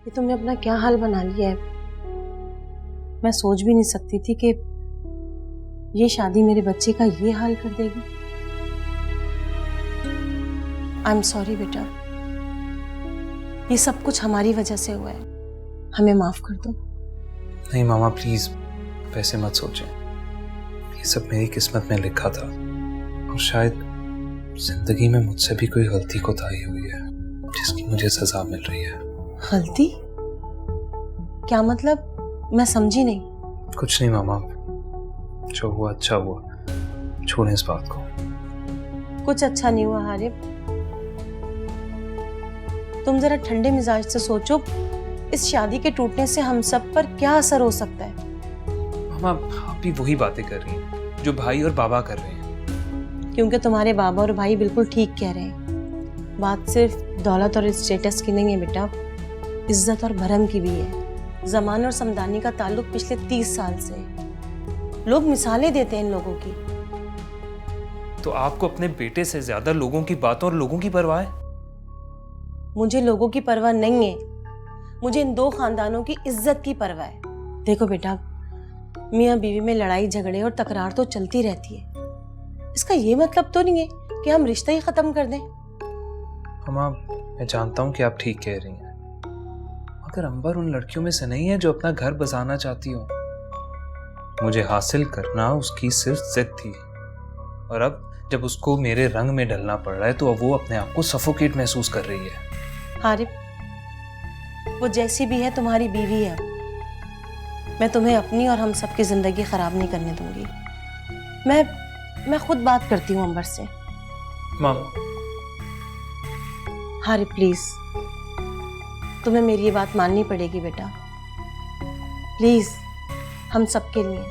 ये तुमने अपना क्या हाल बना लिया है। मैं सोच भी नहीं सकती थी कि ये शादी मेरे बच्चे का ये हाल कर देगी। आई एम सॉरी बेटा, ये सब कुछ हमारी वजह से हुआ है, हमें माफ कर दो। नहीं मामा प्लीज वैसे मत सोचें, ये सब मेरी किस्मत में लिखा था और शायद जिंदगी में मुझसे भी कोई गलती कोताही हुई है जिसकी मुझे सजा मिल रही है। गलती? क्या मतलब? मैं समझी नहीं। कुछ नहीं मामा, जो हुआ अच्छा हुआ, छोड़ें इस बात को। कुछ अच्छा नहीं हुआ हारिब, तुम जरा ठंडे मिजाज से सोचो, इस शादी के टूटने से हम सब पर क्या असर हो सकता है। मामा आप भी वही बातें कर रही हैं जो भाई और बाबा कर रहे हैं। क्योंकि तुम्हारे बाबा और भाई बिल्कुल ठीक कह रहे हैं। बात सिर्फ दौलत और स्टेटस की नहीं है बेटा, इज्जत और भरम की भी है। जमान और समदानी का ताल्लुक पिछले 30 साल से है। लोग मिसालें देते हैं इन लोगों की। तो आपको अपने बेटे से ज्यादा लोगों की बातों और लोगों की परवाह है? मुझे लोगों की परवाह नहीं है, मुझे इन दो खानदानों की इज्जत की परवाह है। देखो बेटा, मियाँ बीवी में लड़ाई झगड़े और तकरार तो चलती रहती है, इसका ये मतलब तो नहीं है कि हम रिश्ता ही खत्म कर दें। मामा मैं जानता हूँ कि आप ठीक कह रही हैं, मगर अंबर उन लड़कियों में से नहीं है जो अपना घर बसाना चाहती हो। मुझे हासिल करना उसकी सिर्फ जिद थी, और अब जब उसको मेरे रंग में ढलना पड़ रहा है तो अब वो अपने आप को सफोकेट महसूस कर रही है। हारिब, वो जैसी भी है तुम्हारी बीवी है। मैं तुम्हें अपनी और हम सबकी जिंदगी खराब नहीं करने दूंगी। मैं खुद बात करती हूँ अंबर से। मामा हारिब प्लीज, तुम्हें मेरी ये बात माननी पड़ेगी बेटा, प्लीज, हम सबके लिए।